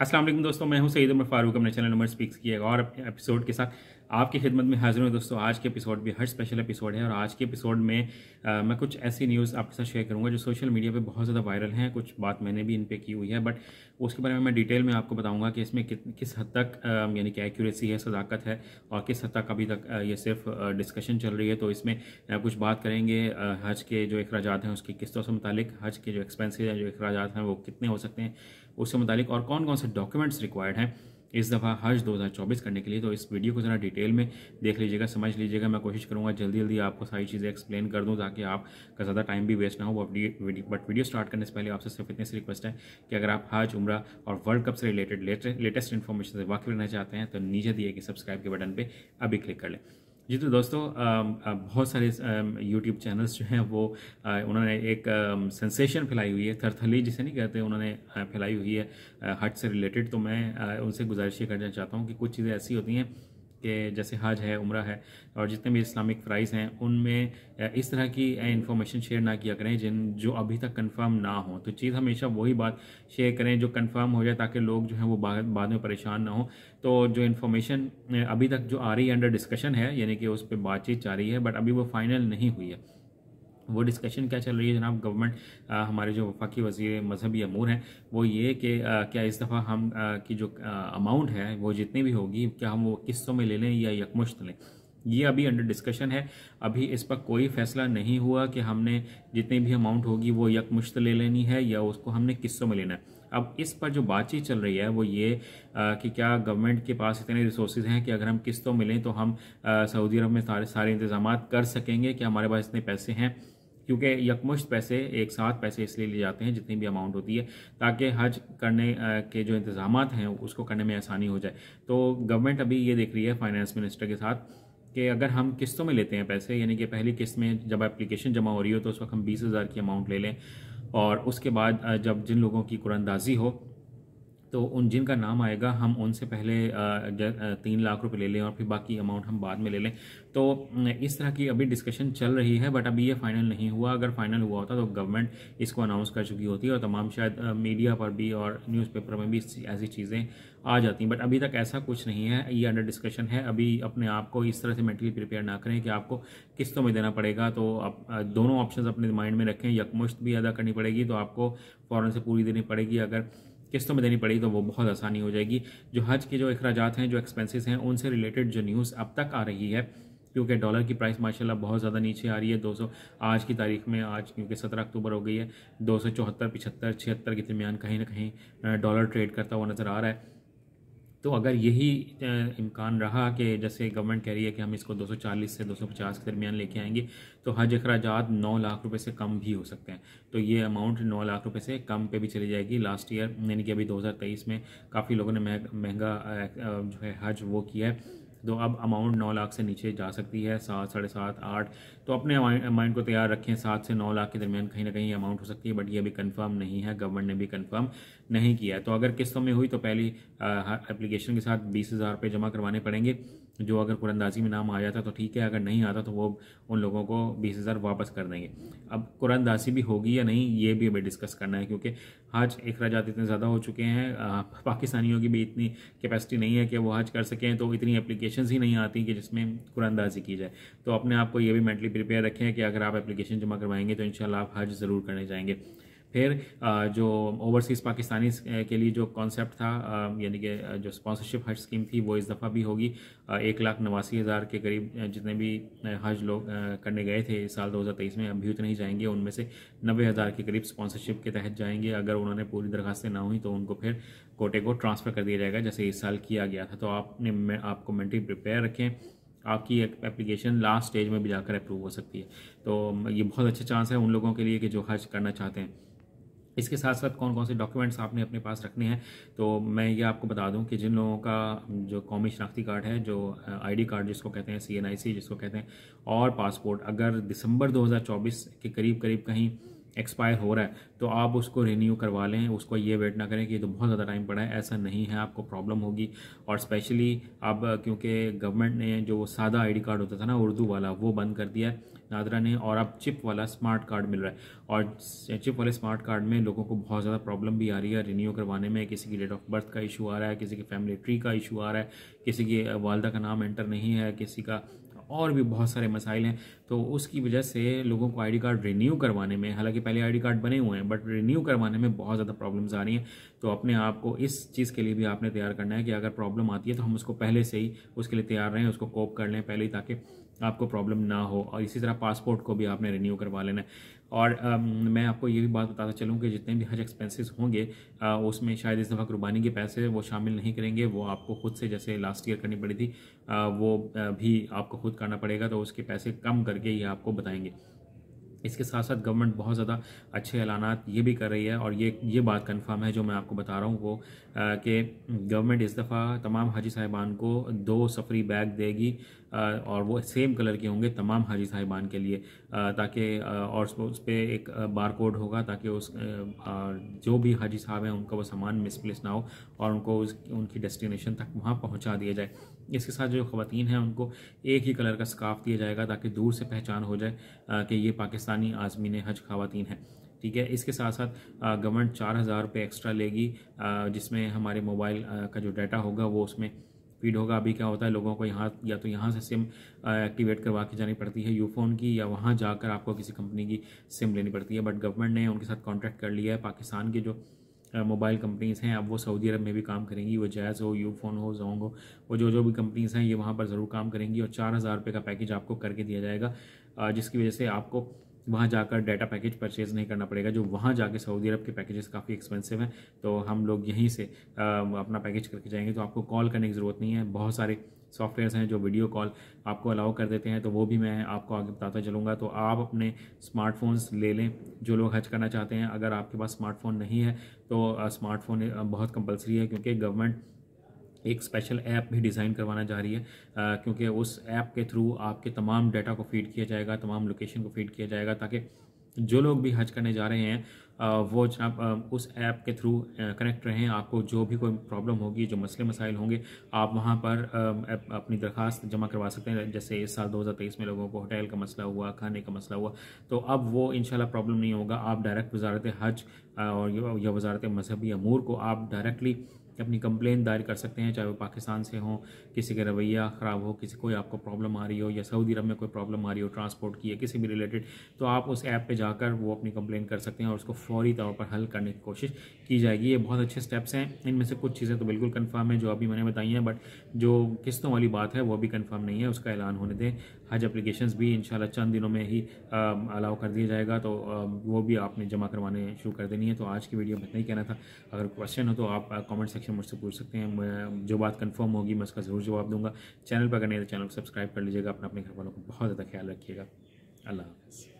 अस्सलाम वालेकुम दोस्तों, मैं हूं सईद उमर फारूक। अपने चैनल नंबर स्पीक्स की एक और एपिसोड के साथ आपकी खिदमत में हाजिर हूं। दोस्तों, आज के एपिसोड भी हर स्पेशल एपिसोड है और आज के एपिसोड में मैं कुछ ऐसी न्यूज़ आपके साथ शेयर करूंगा जो सोशल मीडिया पे बहुत ज़्यादा वायरल हैं। कुछ बात मैंने भी इन पे की हुई है, बट उसके बारे में मैं डिटेल में आपको बताऊंगा कि इसमें किस हद तक यानी कि एक्यूरेसी है, सदाकत है, और किस हद तक अभी तक ये सिर्फ डिस्कशन चल रही है। तो इसमें कुछ बात करेंगे हज के जो अखराजात हैं उसकी किस्तों से मुतालिक, हज के जो एक्सपेंसेस हैं, जो अखराजात हैं वो कितने हो सकते हैं उससे मुतालिक, और कौन कौन से डॉक्यूमेंट्स रिक्वायर्ड हैं इस दफ़ा हज 2024 करने के लिए। तो इस वीडियो को ज़रा डिटेल में देख लीजिएगा, समझ लीजिएगा। मैं कोशिश करूँगा जल्दी जल्दी आपको सारी चीज़ें एक्सप्लेन कर दूँ ताकि आपका ज़्यादा टाइम भी वेस्ट ना हो। बट वीडियो स्टार्ट करने से पहले आपसे सिर्फ इतनी सी रिक्वेस्ट है कि अगर आप हज, उम्रा और वर्ल्ड कप से रिलेटेड लेटेस्ट इन्फॉर्मेशन से वाकिफ रहना चाहते हैं तो नीचे दिए गए सब्सक्राइब के बटन पर अभी क्लिक कर लें। जी तो दोस्तों, बहुत सारे यूट्यूब चैनल्स जो हैं वो उन्होंने एक सेंसेशन फैलाई हुई है, थरथली जिसे नहीं कहते, उन्होंने फैलाई हुई है हज से रिलेटेड। तो मैं उनसे गुजारिश ये करना चाहता हूँ कि कुछ चीज़ें ऐसी होती हैं कि जैसे हज है, उम्रा है और जितने भी इस्लामिक फ्राइज़ हैं उनमें इस तरह की इंफॉर्मेशन शेयर ना किया करें जो अभी तक कंफर्म ना हो। तो चीज़ हमेशा वही बात शेयर करें जो कंफर्म हो जाए ताकि लोग जो हैं वो बाद में परेशान ना हो। तो जो इन्फॉर्मेशन अभी तक जो आ रही है, अंडर डिस्कशन है, यानी कि उस पर बातचीत जारी है, बट अभी वो फाइनल नहीं हुई है। वो डिस्कशन क्या चल रही है जनाब, गवर्नमेंट हमारे जो वफाकी वज़ीर मजहबी अमूर हैं वो ये कि क्या इस दफ़ा हम की जो अमाउंट है वो जितनी भी होगी क्या हम वो किस्तों में ले लें या यकमुश्त लें। ये अभी अंडर डिस्कशन है। अभी इस पर कोई फैसला नहीं हुआ कि हमने जितनी भी अमाउंट होगी वो यकमुश्त ले लेनी है या उसको हमने किस्तों में लेना है। अब इस पर जो बातचीत चल रही है वो ये कि क्या गवर्नमेंट के पास इतने रिसोर्सेज हैं कि अगर हम किस्तों में लें तो हम सऊदी अरब में सारे इंतजाम कर सकेंगे, कि हमारे पास इतने पैसे हैं। क्योंकि यकमुश्त पैसे एक साथ पैसे इसलिए लिए जाते हैं जितनी भी अमाउंट होती है ताकि हज करने के जो इंतजाम हैं उसको करने में आसानी हो जाए। तो गवर्नमेंट अभी ये देख रही है फाइनेंस मिनिस्टर के साथ कि अगर हम किस्तों में लेते हैं पैसे, यानी कि पहली किस्त में जब एप्लीकेशन जमा हो रही हो तो उस वक्त हम 20,000 की अमाउंट ले लें, और उसके बाद जब जिन लोगों की कुरानंदाजी हो तो उन जिनका नाम आएगा हम उनसे पहले 3 लाख रुपए ले लें और फिर बाकी अमाउंट हम बाद में ले लें। तो इस तरह की अभी डिस्कशन चल रही है, बट अभी ये फाइनल नहीं हुआ। अगर फाइनल हुआ होता तो गवर्नमेंट इसको अनाउंस कर चुकी होती और तमाम शायद मीडिया पर भी और न्यूज़पेपर में भी ऐसी चीज़ें आ जाती, बट अभी तक ऐसा कुछ नहीं है। ये अंडर डिस्कशन है। अभी अपने आप को इस तरह से मेंटली प्रिपेयर ना करें कि आपको किस्तों में देना पड़ेगा। तो आप दोनों ऑप्शन अपने माइंड में रखें। यकमुश्त भी अदा करनी पड़ेगी तो आपको फ़ौरन से पूरी देनी पड़ेगी, अगर किस्तों में देनी पड़ी तो वो बहुत आसानी हो जाएगी। जो हज के जो अखराजात हैं, जो एक्सपेंसेस हैं, उनसे रिलेटेड जो न्यूज़ अब तक आ रही है, क्योंकि डॉलर की प्राइस माशाल्लाह बहुत ज़्यादा नीचे आ रही है। 200 आज की तारीख में, आज क्योंकि 17 अक्टूबर हो गई है, 274, 75, 76 के दरमियान कहीं ना कहीं डॉलर ट्रेड करता हुआ नज़र आ रहा है। तो अगर यही इम्कान रहा कि जैसे गवर्नमेंट कह रही है कि हम इसको 240 से 250 के दरमियान लेके आएंगे तो हज अखराजात 9 लाख रुपए से कम भी हो सकते हैं। तो ये अमाउंट 9 लाख रुपए से कम पे भी चली जाएगी। लास्ट ईयर यानी कि अभी 2023 में काफ़ी लोगों ने महंगा जो है हज वो किया है, तो अब अमाउंट 9 लाख से नीचे जा सकती है, 7, 7.5, 8। तो अपने माइंड को तैयार रखें, 7 से 9 लाख के दरमियान कहीं ना कहीं अमाउंट हो सकती है, बट ये अभी कंफर्म नहीं है, गवर्नमेंट ने भी कंफर्म नहीं किया है। तो अगर किस्तों में हुई तो पहली एप्लीकेशन के साथ 20,000 रुपये जमा करवाने पड़ेंगे। जो अगर कुरानंदाजी में नाम आ जाता तो ठीक है, अगर नहीं आता तो वो उन लोगों को 20,000 वापस कर देंगे। अब कुरानंदाजी भी होगी या नहीं ये भी हमें डिस्कस करना है, क्योंकि हज अखराजात इतने ज़्यादा हो चुके हैं, पाकिस्तानियों की भी इतनी कैपेसिटी नहीं है कि वो हज कर सकें, तो इतनी एप्लीकेशंस ही नहीं आती कि जिसमें कुरानंदाजी की जाए। तो अपने आप को ये भी मेंटली प्रिपेयर रखें कि अगर आप एप्लीकेशन जमा करवाएंगे तो इंशाल्लाह आप हज ज़रूर करने जाएंगे। फिर जो ओवरसीज़ पाकिस्तानी के लिए जो कॉन्सेप्ट था, यानी कि जो स्पॉन्सरशिप हज स्कीम थी वो इस दफ़ा भी होगी। 1,89,000 के करीब जितने भी हज लोग करने गए थे इस साल 2023 में, अभी उतने ही जाएंगे। उनमें से 90,000 के करीब स्पॉन्सरशिप के तहत जाएंगे। अगर उन्होंने पूरी दरखास्तें ना हुई तो उनको फिर कोटे को ट्रांसफ़र कर दिया जाएगा जैसे इस साल किया गया था। तो आपको मेंटली प्रिपेयर रखें, आपकी एप्लीकेशन लास्ट स्टेज में भी जाकर अप्रूव हो सकती है। तो ये बहुत अच्छा चांस है उन लोगों के लिए कि जो हज करना चाहते हैं। इसके साथ साथ कौन कौन से डॉक्यूमेंट्स आपने अपने पास रखने हैं, तो मैं ये आपको बता दूं कि जिन लोगों का जो कौमी शनाख्ती कार्ड है, जो आईडी कार्ड जिसको कहते हैं, CNIC जिसको कहते हैं, और पासपोर्ट अगर दिसंबर 2024 के करीब करीब कहीं एक्सपायर हो रहा है तो आप उसको रिन्यू करवा लें, उसको ये वेट ना करें कि ये तो बहुत ज़्यादा टाइम पड़ा है। ऐसा नहीं है, आपको प्रॉब्लम होगी। और स्पेशली अब क्योंकि गवर्नमेंट ने जो सादा आईडी कार्ड होता था ना, उर्दू वाला, वो बंद कर दिया है नादरा ने, और अब चिप वाला स्मार्ट कार्ड मिल रहा है। और चिप वाले स्मार्ट कार्ड में लोगों को बहुत ज़्यादा प्रॉब्लम भी आ रही है रिन्यू करवाने में। किसी की डेट ऑफ बर्थ का इशू आ रहा है, किसी की फैमिली ट्री का इशू आ रहा है, किसी की वालदा का नाम एंटर नहीं है, किसी का और भी बहुत सारे मसाइल हैं। तो उसकी वजह से लोगों को आईडी कार्ड रिन्यू करवाने में, हालांकि पहले आईडी कार्ड बने हुए हैं, बट रिन्यू करवाने में बहुत ज़्यादा प्रॉब्लम्स आ रही हैं। तो अपने आप को इस चीज़ के लिए भी आपने तैयार करना है कि अगर प्रॉब्लम आती है तो हम उसको पहले से ही उसके लिए तैयार रहें, उसको कोप कर लें पहले ही, ताकि आपको प्रॉब्लम ना हो। और इसी तरह पासपोर्ट को भी आपने रिन्यू करवा लेना है। और मैं आपको ये भी बात बताता चलूँ कि जितने भी हज एक्सपेंसेस होंगे उसमें शायद इस दफ़ा कुर्बानी के पैसे वो शामिल नहीं करेंगे, वो आपको खुद से, जैसे लास्ट ईयर करनी पड़ी थी, वो भी आपको खुद करना पड़ेगा। तो उसके पैसे कम करके ये आपको बताएंगे। इसके साथ साथ गवर्नमेंट बहुत ज़्यादा अच्छे ऐलानात ये भी कर रही है, और ये बात कंफर्म है जो मैं आपको बता रहा हूँ वो, कि गवर्नमेंट इस दफ़ा तमाम हाजी साहिबान को 2 सफरी बैग देगी, और वो सेम कलर के होंगे तमाम हाजी साहिबान के लिए, ताकि और उस पर एक बार कोड होगा, ताकि जो भी हाजी साहब हैं उनका वो सामान मिसप्लेस ना हो और उनको उनकी डेस्टिनेशन तक वहाँ पहुँचा दिया जाए। इसके साथ जो ख़वातीन हैं उनको एक ही कलर का स्कार्फ दिया जाएगा, ताकि दूर से पहचान हो जाए कि ये पाकिस्तानी आज़मीन हज ख़वातीन हैं। ठीक है। इसके साथ साथ गवर्नमेंट 4,000 रुपये एक्स्ट्रा लेगी, जिसमें हमारे मोबाइल का जो डाटा होगा वो उसमें फीड होगा। अभी क्या होता है, लोगों को यहाँ या तो यहाँ से सिम एक्टिवेट करवा के जानी पड़ती है यूफ़ोन की, या वहाँ जाकर आपको किसी कंपनी की सिम लेनी पड़ती है। बट गवर्नमेंट ने उनके साथ कॉन्ट्रैक्ट कर लिया है। पाकिस्तान के जो मोबाइल कंपनीज़ हैं अब वो सऊदी अरब में भी काम करेंगी, वो जैज़ हो, यूफ़ोन हो, जोंग हो, वो जो भी कंपनीज़ हैं ये वहाँ पर ज़रूर काम करेंगी। और 4,000 रुपये का पैकेज आपको करके दिया जाएगा, जिसकी वजह से आपको वहाँ जाकर डाटा पैकेज परचेज़ नहीं करना पड़ेगा। जो वहाँ जाके सऊदी अरब के पैकेजेस काफ़ी एक्सपेंसिव हैं, तो हम लोग यहीं से अपना पैकेज करके जाएंगे, तो आपको कॉल करने की ज़रूरत नहीं है। बहुत सारे सॉफ्टवेयर्स हैं जो वीडियो कॉल आपको अलाउ कर देते हैं, तो वो भी मैं आपको आगे बताता चलूँगा। तो आप अपने स्मार्टफोन्स ले लें जो लोग हज करना चाहते हैं। अगर आपके पास स्मार्टफोन नहीं है तो स्मार्टफोन बहुत कंपलसरी है, क्योंकि गवर्नमेंट एक स्पेशल ऐप भी डिज़ाइन करवाना जा रही है, क्योंकि उस ऐप के थ्रू आपके तमाम डाटा को फीड किया जाएगा, तमाम लोकेशन को फीड किया जाएगा, ताकि जो लोग भी हज करने जा रहे हैं वो जनाब उस ऐप के थ्रू कनेक्ट रहें। आपको जो भी कोई प्रॉब्लम होगी, जो मसले मसाइल होंगे, आप वहाँ पर अपनी दरख्वास्त जमा करवा सकते हैं। जैसे इस साल 2023 में लोगों को होटल का मसला हुआ, खाने का मसला हुआ, तो अब वो इंशाल्लाह प्रॉब्लम नहीं होगा। आप डायरेक्ट वजारत हज और या वजारत मजहबी अमूर को आप डायरेक्टली अपनी कंप्लेन दायर कर सकते हैं, चाहे वो पाकिस्तान से हो, किसी का रवैया ख़राब हो, किसी कोई आपको प्रॉब्लम आ रही हो, या सऊदी अरब में कोई प्रॉब्लम आ रही हो ट्रांसपोर्ट की या किसी भी रिलेटेड, तो आप उस ऐप पे जाकर वो अपनी कंप्लेन कर सकते हैं और उसको फौरी तौर पर हल करने की कोशिश की जाएगी। ये बहुत अच्छे स्टेप्स हैं। इनमें से कुछ चीज़ें तो बिल्कुल कन्फर्म है जो अभी मैंने बताई हैं, बट जो किस्तों वाली बात है वो भी कन्फर्म नहीं है, उसका ऐलान होने दें। हज एप्लीकेशंस भी इंशाल्लाह चंद दिनों में ही अलाउ कर दिया जाएगा, तो वो भी आपने जमा करवाने शुरू कर देनी है। तो आज की वीडियो में इतना ही कहना था। अगर क्वेश्चन हो तो आप कमेंट सेक्शन मुझसे पूछ सकते हैं। मैं जो बात कंफर्म होगी मैं उसका ज़रूर जवाब दूंगा। चैनल पर अगर नहीं तो चैनल को सब्सक्राइब कर लीजिएगा। अपने घर वालों को बहुत ज़्यादा ख्याल रखिएगा। अल्लाह हाफ़िज़।